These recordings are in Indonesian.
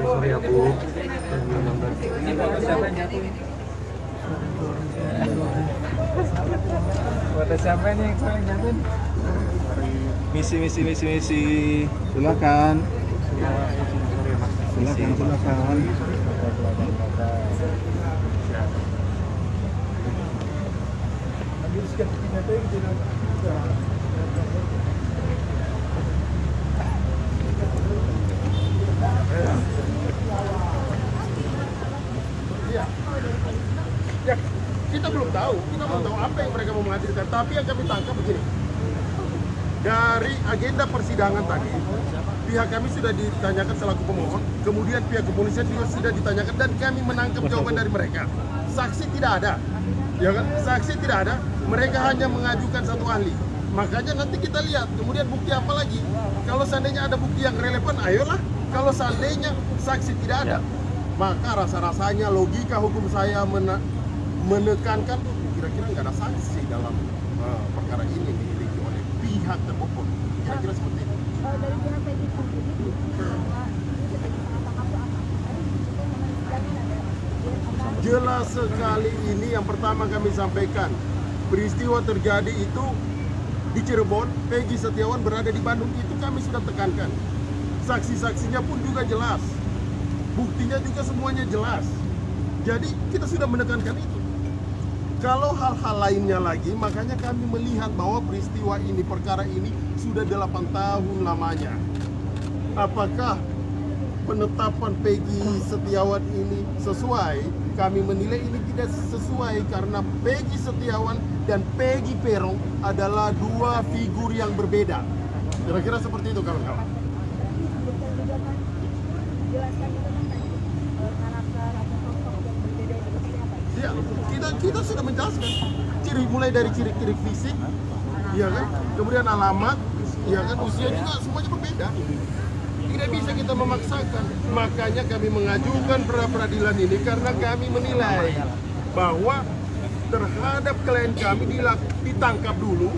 Sorry aku. Foto siapa nih yang paling nyaman? Misi. Silakan. Silakan. Ya, kita belum tahu apa yang mereka mau menghadirkan. Tapi yang kami tangkap begini, dari agenda persidangan tadi, pihak kami sudah ditanyakan selaku pemohon, kemudian pihak kepolisian juga sudah ditanyakan dan kami menangkap jawaban dari mereka. Saksi tidak ada, ya kan? Saksi tidak ada, mereka hanya mengajukan satu ahli. Makanya nanti kita lihat, kemudian bukti apa lagi? Kalau seandainya ada bukti yang relevan, ayolah. Kalau seandainya saksi tidak ada, maka rasa-rasanya logika hukum saya menekankan kira-kira nggak ada saksi dalam perkara ini dimiliki oleh pihak termohon. Kira-kira seperti itu. Dari pihak Peggy sendiri, Jelas sekali ini yang pertama kami sampaikan. Peristiwa terjadi itu di Cirebon, Peggy Setiawan berada di Bandung, itu kami sudah tekankan. Saksi-saksinya pun juga jelas. Buktinya juga semuanya jelas. Jadi kita sudah menekankan itu. Kalau hal-hal lainnya lagi, makanya kami melihat bahwa peristiwa ini, perkara ini sudah 8 tahun lamanya. Apakah penetapan Peggy Setiawan ini sesuai? Kami menilai ini tidak sesuai karena Peggy Setiawan dan Peggy Peron adalah dua figur yang berbeda. Kira-kira seperti itu kawan-kawan. Ya, kita sudah menjelaskan mulai dari ciri-ciri fisik, ya kan, kemudian alamat, ya kan, usia juga semuanya berbeda. Tidak bisa kita memaksakan. Makanya kami mengajukan pra peradilan ini karena kami menilai bahwa terhadap klien kami ditangkap dulu,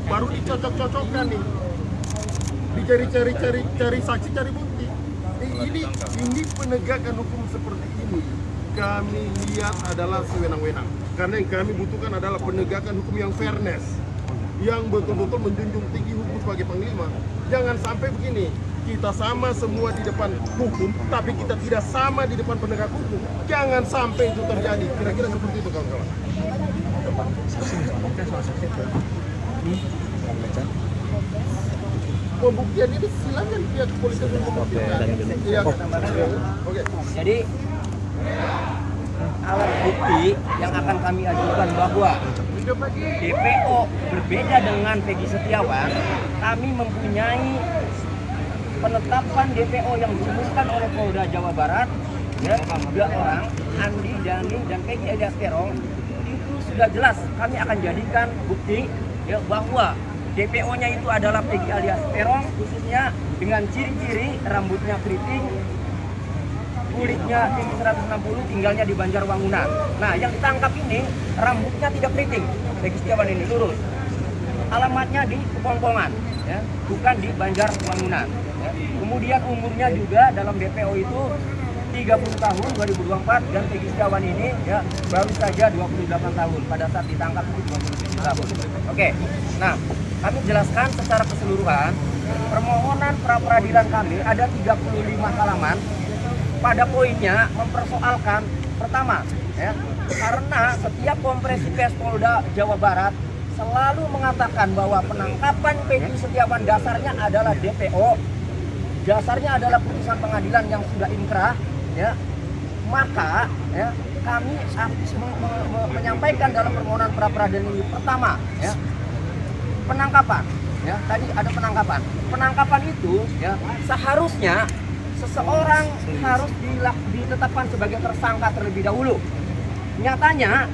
baru dicocok-cocokkan nih, dicari saksi, cari bukti. Ini penegakan hukum seperti ini kami lihat adalah sewenang-wenang. Karena yang kami butuhkan adalah penegakan hukum yang fairness, yang betul-betul menjunjung tinggi hukum sebagai panglima. Jangan sampai begini, kita sama semua di depan hukum, tapi kita tidak sama di depan penegak hukum. Jangan sampai itu terjadi. Kira-kira seperti itu kawan-kawan. Pembuktian ini silakan pihak kepolisian membuktikan. Iya. Oke. Jadi alat bukti yang akan kami ajukan bahwa DPO berbeda dengan Peggy Setiawan, kami mempunyai penetapan DPO yang dirumuskan oleh Polda Jawa Barat, ya, 3 orang, Andi, Dani, dan Peggy alias Peron. Itu sudah jelas kami akan jadikan bukti, ya, bahwa DPO-nya itu adalah Peggy alias Peron, khususnya dengan ciri-ciri rambutnya keriting, kulitnya tinggi 160, tinggalnya di Banjarwangunan. Nah, yang ditangkap ini rambutnya tidak keriting, Peggy Setiawan ini lurus. Alamatnya di Kepongpongan, ya, bukan di Banjarwangunan. Ya. Kemudian umurnya juga dalam DPO itu 30 tahun 2024 dan Peggy Setiawan ini, ya, baru saja 28 tahun pada saat ditangkap itu 27 tahun. Oke. Nah, kami jelaskan secara keseluruhan permohonan pra peradilan kami ada 35 halaman. Pada poinnya mempersoalkan pertama, ya, karena setiap kompresi pers Polda Jawa Barat selalu mengatakan bahwa penangkapan Peggy Setiawan dasarnya adalah DPO, dasarnya adalah putusan pengadilan yang sudah inkrah, ya, maka, ya, kami menyampaikan dalam permohonan pra peradilan ini pertama, ya, penangkapan, ya, tadi ada penangkapan itu, ya, seharusnya seseorang harus ditetapkan sebagai tersangka terlebih dahulu. Nyatanya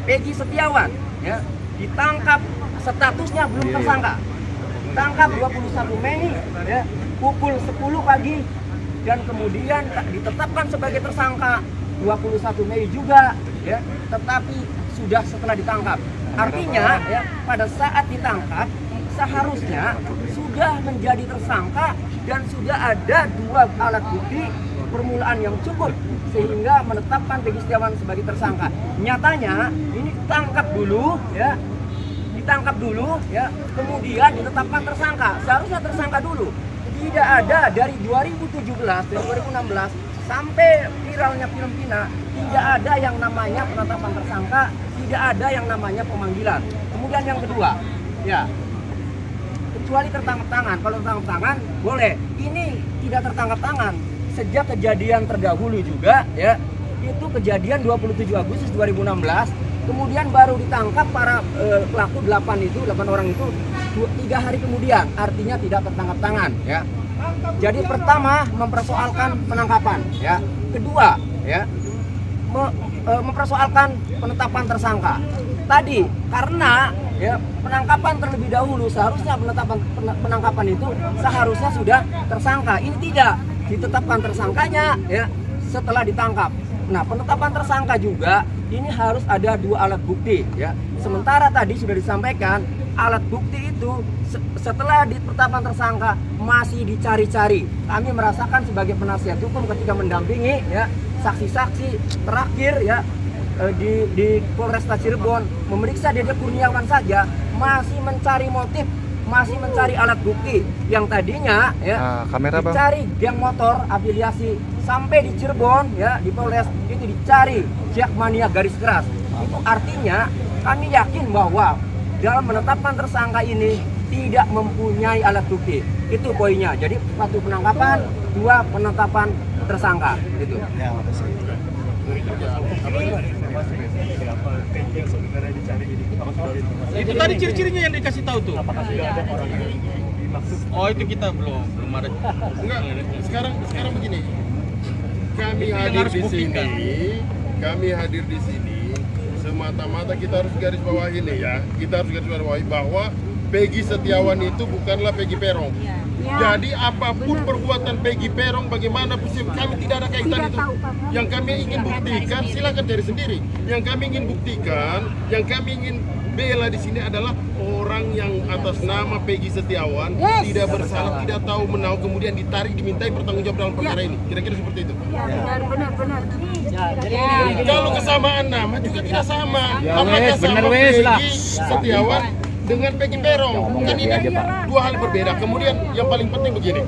Peggy Setiawan, ya, ditangkap statusnya belum tersangka. ditangkap 21 Mei ya, pukul 10 pagi dan kemudian ditetapkan sebagai tersangka 21 Mei juga ya, tetapi sudah setelah ditangkap. Artinya ya, pada saat ditangkap seharusnya sudah menjadi tersangka dan sudah ada 2 alat bukti permulaan yang cukup sehingga menetapkan Peggy Setiawan sebagai tersangka. Nyatanya ini ditangkap dulu ya, kemudian ditetapkan tersangka. Seharusnya tersangka dulu. Tidak ada dari 2017 dari 2016 sampai viralnya film Vina, tidak ada yang namanya penetapan tersangka, tidak ada yang namanya pemanggilan. Kemudian yang kedua, ya, kecuali tertangkap tangan. Kalau tertangkap tangan boleh. Ini tidak tertangkap tangan. Sejak kejadian terdahulu juga ya, itu kejadian 27 Agustus 2016, kemudian baru ditangkap para pelaku 8 orang itu 3 hari kemudian, artinya tidak tertangkap tangan ya. Jadi pertama mempersoalkan penangkapan ya, kedua ya mempersoalkan penetapan tersangka. Tadi karena ya penangkapan terlebih dahulu, seharusnya penangkapan itu seharusnya sudah tersangka. Ini tidak, ditetapkan tersangkanya ya setelah ditangkap. Nah, penetapan tersangka juga ini harus ada 2 alat bukti ya. Sementara tadi sudah disampaikan alat bukti itu setelah ditetapkan tersangka masih dicari-cari. Kami merasakan sebagai penasihat hukum ketika mendampingi ya saksi-saksi terakhir ya di Polresta Cirebon memeriksa Dede Kurniawan saja masih mencari motif, masih mencari alat bukti yang tadinya ya dicari geng motor afiliasi sampai di Cirebon ya, di Polres itu dicari Jakmania garis keras. Itu artinya kami yakin bahwa dalam menetapkan tersangka ini tidak mempunyai alat bukti. Itu poinnya. Jadi 1 penangkapan, 2 penetapan tersangka gitu. Ya, makasih. Itu tadi ciri-cirinya yang dikasih tahu tuh. Oh, itu kita belum ada. Enggak, sekarang begini. Kami Itu yang hadir harus di buktikan. kami hadir di sini semata-mata kita harus garis bawahi nih ya. Kita harus garis bawahi bahwa Peggy Setiawan itu bukanlah Peggy Peron. Jadi apapun perbuatan Peggy Peron, bagaimana kami tidak ada kaitan itu. Yang kami ingin buktikan, silakan cari sendiri. Yang kami ingin buktikan, yang kami ingin bela di sini adalah orang yang atas nama Peggy Setiawan tidak bersalah, tidak tahu menahu, kemudian ditarik, dimintai pertanggungjawab dalam perkara ini. Kira-kira seperti itu. Benar. Kalau kesamaan nama juga tidak sama. Ya, Apakah sama benar wes lah. Peggy Setiawan dengan Peggy Peron? Kan ini 2 hal berbeda. Kemudian yang paling penting begini.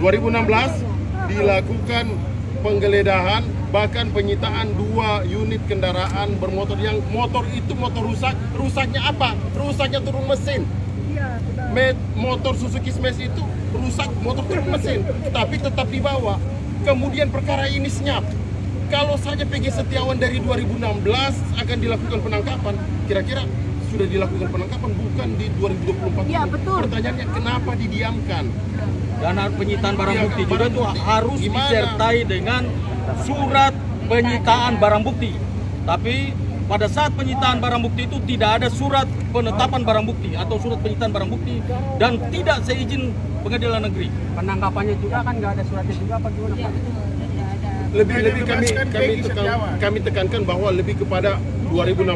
2016 dilakukan penggeledahan, bahkan penyitaan 2 unit kendaraan bermotor yang motor itu motor rusak. Rusaknya apa? Rusaknya turun mesin. Motor Suzuki Smash itu rusak, motor turun mesin, tapi tetap dibawa. Kemudian perkara ini senyap. Kalau saja Peggy Setiawan dari 2016 akan dilakukan penangkapan, kira-kira sudah dilakukan penangkapan bukan di 2024. Iya, betul. Pertanyaannya kenapa didiamkan? Dan penyitaan barang Ya, bukti juga barang tuh bukti. harus Gimana? disertai dengan surat penyitaan barang bukti. Tapi pada saat penyitaan barang bukti itu tidak ada surat penetapan barang bukti atau surat penyitaan barang bukti dan tidak seizin pengadilan negeri. Penangkapannya juga kan nggak ada suratnya juga apa gimana Pak? Lebih kami tekankan bahwa lebih kepada 2016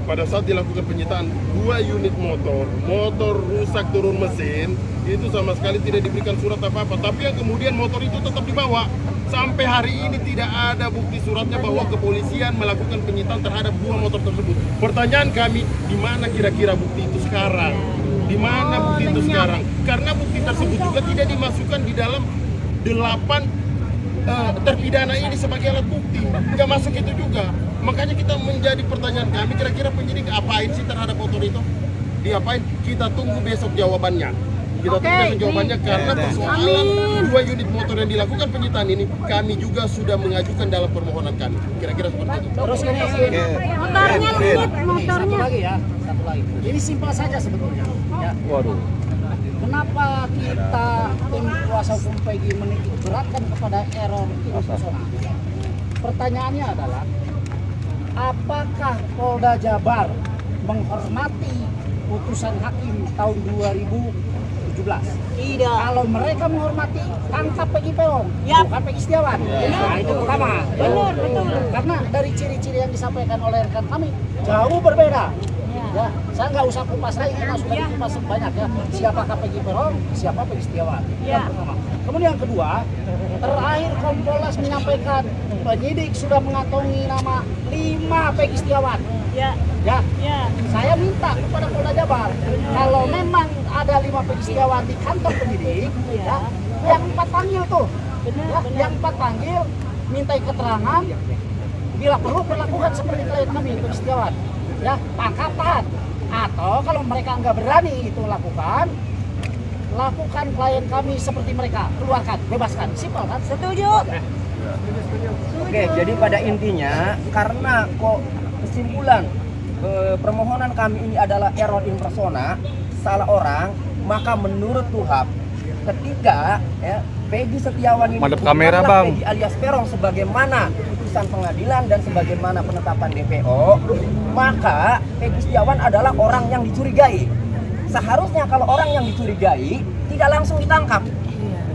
pada saat dilakukan penyitaan 2 unit motor rusak turun mesin, itu sama sekali tidak diberikan surat apa-apa, tapi yang kemudian motor itu tetap dibawa. Sampai hari ini tidak ada bukti suratnya bahwa kepolisian melakukan penyitaan terhadap 2 motor tersebut. Pertanyaan kami, di mana kira-kira bukti itu sekarang? Di mana bukti itu sekarang? Karena bukti tersebut juga tidak dimasukkan di dalam 8 terpidana ini sebagai alat bukti. Nggak masuk itu juga. Makanya kita menjadi pertanyaan kami, kira-kira penyidik apain sih terhadap motor itu? Diapain? Kita tunggu besok jawabannya. Kita tunggu besok jawabannya karena persoalan 2 unit motor yang dilakukan penyitaan ini kami juga sudah mengajukan dalam permohonan kami. Kira-kira seperti itu. Terus ini Motornya lihat, motornya. lagi ya, satu lagi. Ini simpel saja sebetulnya. Ya. Waduh. Kenapa kita tim kuasa hukum Peggy menitik beratkan kepada error personal? Pertanyaannya adalah, apakah Polda Jabar menghormati putusan hakim tahun 2017. Tidak. Kalau mereka menghormati, tangkap Peggy Peron, bukan Peggy Setiawan. Nah, itu pertama. Benar, betul. Karena dari ciri-ciri yang disampaikan oleh rekan kami jauh berbeda. Ya, saya nggak usah kupas lagi karena sudah dikupas banyak ya. Siapakah Peggy Peron, siapa Peggy Setiawan. Yang pertama. Kemudian yang kedua, terakhir Kompolnas menyampaikan penyidik sudah mengantongi nama 5 Peggy Setiawan. Ya. Ya, Ya. saya minta kepada Polda Jabar, kalau memang ada 5 Peggy Setiawan di kantor penyidik, ya, yang 4 panggil tuh, ya, yang 4 panggil, mintai keterangan, bila perlu perlakukan seperti klien kami Peggy Setiawan, ya, tangkapan, atau kalau mereka nggak berani itu lakukan klien kami seperti mereka, keluarkan, bebaskan, simpel kan? Setuju. Oke, jadi pada intinya karena kok kesimpulan permohonan kami ini adalah error in persona, salah orang, maka menurut TUHAP ketika ya, Peggy Setiawan ini Madep kamera, bukanlah Bang. Peggy alias Peron sebagaimana putusan pengadilan dan sebagaimana penetapan DPO, maka Peggy Setiawan adalah orang yang dicurigai. Seharusnya kalau orang yang dicurigai tidak langsung ditangkap.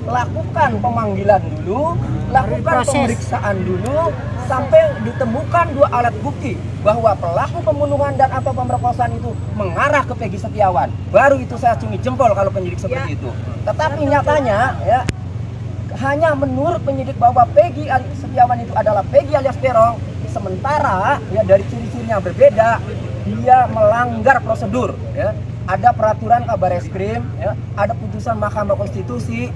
Lakukan pemanggilan dulu, lakukan pemeriksaan dulu sampai ditemukan 2 alat bukti bahwa pelaku pembunuhan dan atau pemerkosaan itu mengarah ke Peggy Setiawan. Baru itu saya acungi jempol kalau penyidik seperti itu. Tetapi nyatanya ya hanya menurut penyidik bahwa Peggy Setiawan itu adalah Peggy alias Peron, sementara ya dari ciri-cirinya berbeda, dia melanggar prosedur ya. Ada peraturan Kabareskrim ya, ada putusan Mahkamah Konstitusi.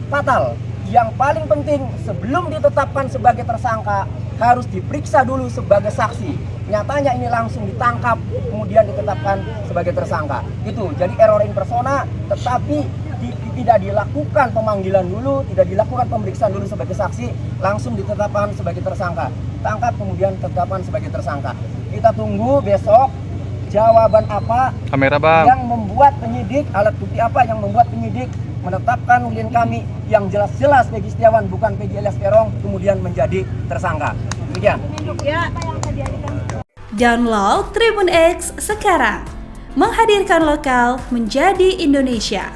Fatal. Yang paling penting sebelum ditetapkan sebagai tersangka harus diperiksa dulu sebagai saksi. Nyatanya ini langsung ditangkap kemudian ditetapkan sebagai tersangka. Itu jadi error in persona, tetapi tidak dilakukan pemanggilan dulu, tidak dilakukan pemeriksaan dulu sebagai saksi, langsung ditetapkan sebagai tersangka. Tangkap kemudian ditetapkan sebagai tersangka. Kita tunggu besok jawaban apa Kamera, Bang. yang membuat penyidik, alat bukti apa yang membuat penyidik menetapkan klien kami yang jelas-jelas Peggy Setiawan bukan Peggy alias Peron kemudian menjadi tersangka. Demikian. Ya. Download Tribun X sekarang. Menghadirkan lokal menjadi Indonesia.